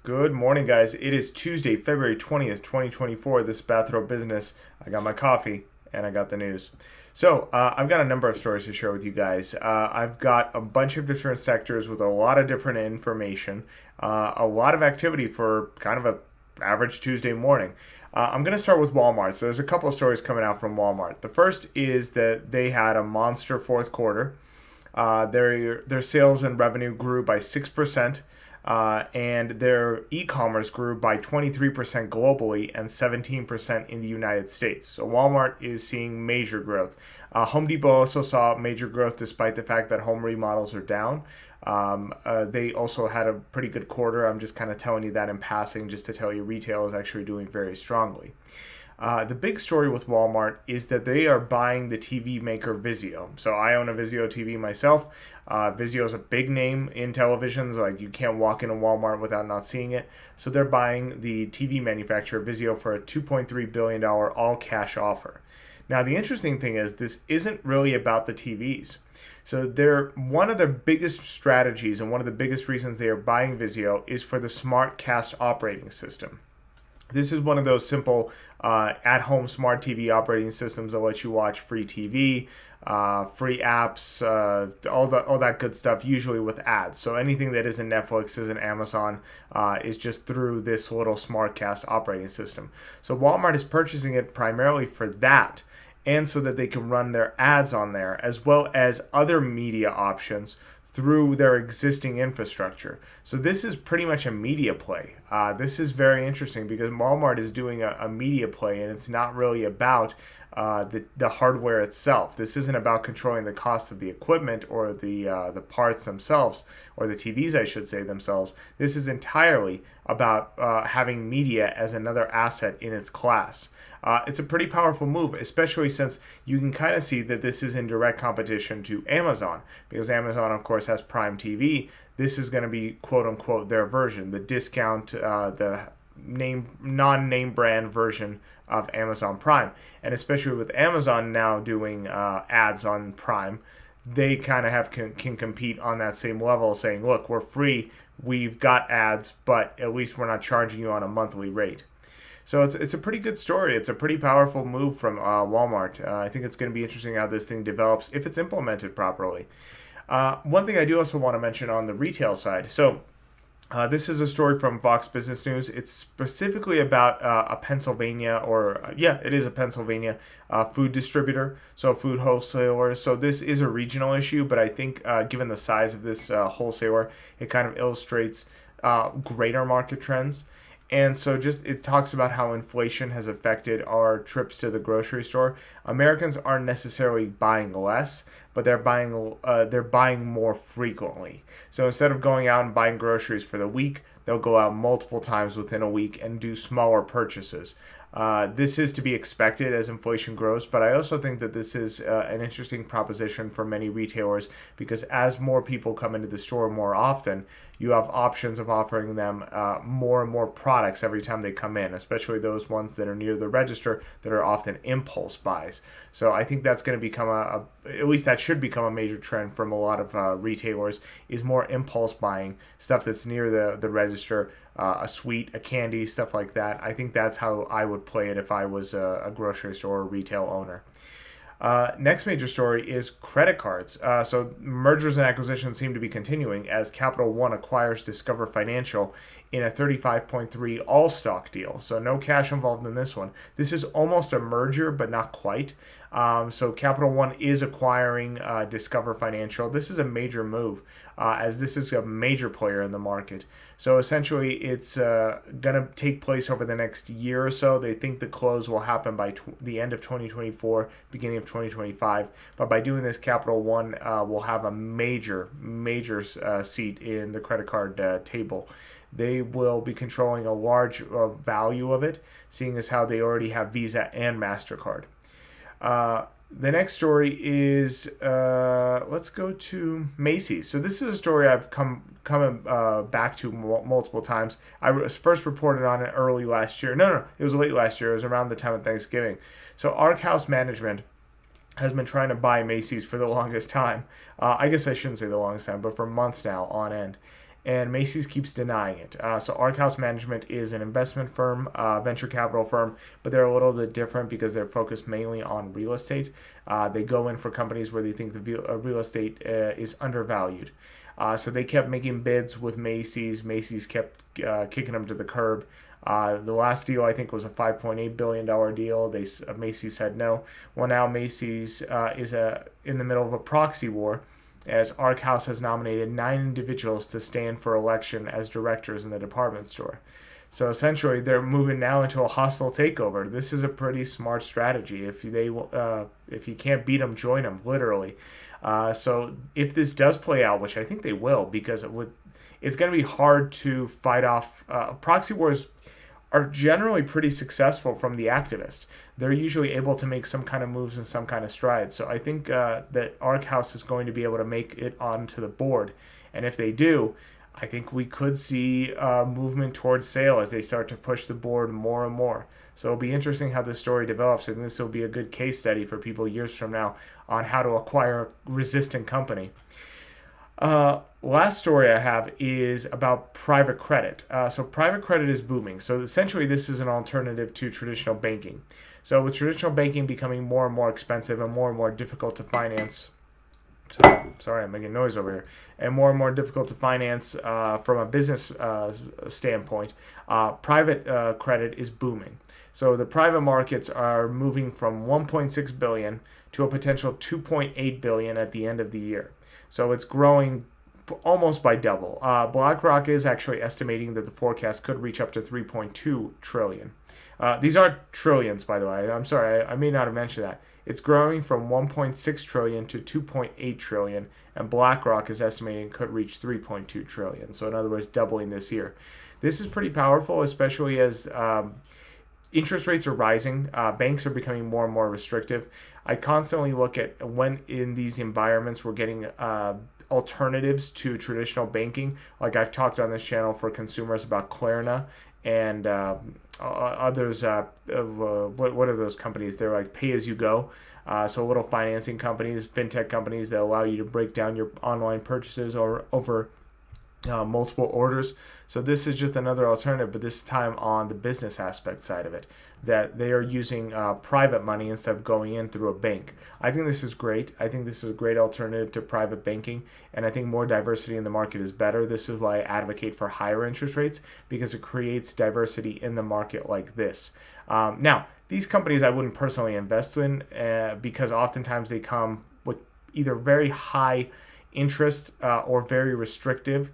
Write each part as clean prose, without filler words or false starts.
Good morning, guys. It is Tuesday, February 20th, 2024. This is Bathrobe Business. I got my coffee and I got the news. I've got a number of stories to share with you guys. I've got a bunch of different sectors with a lot of different information, a lot of activity for kind of a average Tuesday morning. I'm going to start with Walmart. So there's a couple of stories coming out from Walmart. The first is that they had a monster fourth quarter. Their sales and revenue grew by 6%. And their e-commerce grew by 23% globally and 17% in the United States. So Walmart is seeing major growth. Home Depot also saw major growth despite the fact that home remodels are down. They also had a pretty good quarter. I'm just kind of telling you that in passing just to tell you retail is actually doing very strongly. The big story with Walmart is that they are buying the TV maker Vizio. So I own a Vizio TV myself. Vizio is a big name in televisions. Like you can't walk into Walmart without not seeing it. So they're buying the TV manufacturer Vizio for a $2.3 billion all-cash offer. Now, the interesting thing is this isn't really about the TVs. So they're one of the biggest strategies and one of the biggest reasons they are buying Vizio is for the SmartCast operating system. This is one of those simple at-home smart TV operating systems that let you watch free TV, free apps, all that good stuff, usually with ads. So anything that isn't Netflix, isn't Amazon, is just through this little SmartCast operating system. So Walmart is purchasing it primarily for that, and so that they can run their ads on there, as well as other media options through their existing infrastructure. So this is pretty much a media play. This is very interesting because Walmart is doing a media play, and it's not really about the hardware itself. This isn't about controlling the cost of the equipment or the parts themselves, or the TVs, I should say, themselves. This is entirely about having media as another asset in its class. It's a pretty powerful move, especially since you can kind of see that this is in direct competition to Amazon, because Amazon, of course, has Prime TV. This is going to be, quote unquote, their version, the discount, the non-name brand version of Amazon Prime. And especially with Amazon now doing ads on Prime, they kind of can compete on that same level, saying, look, we're free, we've got ads, but at least we're not charging you on a monthly rate. So it's a pretty good story. It's a pretty powerful move from Walmart. I think it's going to be interesting how this thing develops if it's implemented properly. One thing I do also want to mention on the retail side. So this is a story from Fox Business News. It's specifically about a Pennsylvania, it is a Pennsylvania food distributor, so food wholesaler. So this is a regional issue, but I think given the size of this wholesaler, it kind of illustrates greater market trends. And so it talks about how inflation has affected our trips to the grocery store. Americans aren't necessarily buying less, but they're buying more frequently. So instead of going out and buying groceries for the week, they'll go out multiple times within a week and do smaller purchases. This is to be expected as inflation grows, but I also think that this is an interesting proposition for many retailers, because as more people come into the store more often, you have options of offering them more and more products every time they come in, especially those ones that are near the register that are often impulse buys. So I think that's going to become at least that should become a major trend from a lot of retailers, is more impulse buying, stuff that's near the register, a sweet, a candy, stuff like that. I think that's how I would play it if I was a grocery store or retail owner. Next major story is credit cards. So mergers and acquisitions seem to be continuing as Capital One acquires Discover Financial in a $35.3 all-stock deal. So no cash involved in this one. This is almost a merger, but not quite. So Capital One is acquiring Discover Financial. This is a major move, as this is a major player in the market. So essentially, it's going to take place over the next year or so. They think the close will happen by the end of 2024, beginning of 2025. But by doing this, Capital One will have a major seat in the credit card table. They will be controlling a large value of it, seeing as how they already have Visa and MasterCard. The next story is, let's go to Macy's. So this is a story I've come back to multiple times. I was first reported on it early last year. No, it was late last year. It was around the time of Thanksgiving. So Arc House Management has been trying to buy Macy's for the longest time. I guess I shouldn't say the longest time, but for months now on end. and Macy's keeps denying it. So Arc House Management is an investment firm, venture capital firm, but they're a little bit different because they're focused mainly on real estate. They go in for companies where they think the real estate is undervalued. So they kept making bids with Macy's. Macy's kept kicking them to the curb. The last deal I think was a $5.8 billion deal. Macy's said no. Well, now Macy's is in the middle of a proxy war, as Arc House has nominated 9 individuals to stand for election as directors in the department store. So essentially, they're moving now into a hostile takeover. This is a pretty smart strategy. If you can't beat them, join them, literally. So if this does play out, which I think they will, because it's going to be hard to fight off. Proxy wars are generally pretty successful from the activist. They're usually able to make some kind of moves and some kind of strides. So I think that Arc House is going to be able to make it onto the board. And if they do, I think we could see movement towards sale as they start to push the board more and more. So it'll be interesting how this story develops, and this will be a good case study for people years from now on how to acquire a resistant company. Last story I have is about private credit. So private credit is booming. So essentially this is an alternative to traditional banking. So with traditional banking becoming more and more expensive and more difficult to finance, sorry, I'm making noise over here, and more difficult to finance from a business standpoint, private credit is booming. So the private markets are moving from 1.6 billion to a potential 2.8 billion at the end of the year. So it's growing almost by double. BlackRock is actually estimating that the forecast could reach up to 3.2 trillion. These aren't trillions, by the way. I'm sorry, I may not have mentioned that. It's growing from 1.6 trillion to 2.8 trillion, and BlackRock is estimating it could reach 3.2 trillion. So in other words, doubling this year. This is pretty powerful, especially as interest rates are rising. Banks are becoming more and more restrictive. I constantly look at when in these environments we're getting alternatives to traditional banking. Like I've talked on this channel for consumers about Klarna and others. What are those companies? They're like pay-as-you-go. So little financing companies, fintech companies that allow you to break down your online purchases or over multiple orders. So this is just another alternative, but this time on the business aspect side of it, that they are using private money instead of going in through a bank. I think this is great. I think this is a great alternative to private banking, and I think more diversity in the market is better. This is why I advocate for higher interest rates, because it creates diversity in the market like this. Now, these companies I wouldn't personally invest in because oftentimes they come with either very high interest or very restrictive.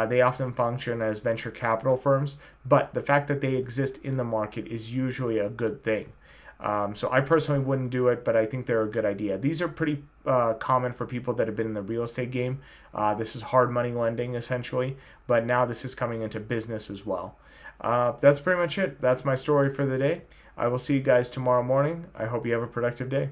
They often function as venture capital firms, but the fact that they exist in the market is usually a good thing. So I personally wouldn't do it, but I think they're a good idea. These are pretty common for people that have been in the real estate game. This is hard money lending essentially, but now this is coming into business as well. That's pretty much it. That's my story for the day. I will see you guys tomorrow morning. I hope you have a productive day.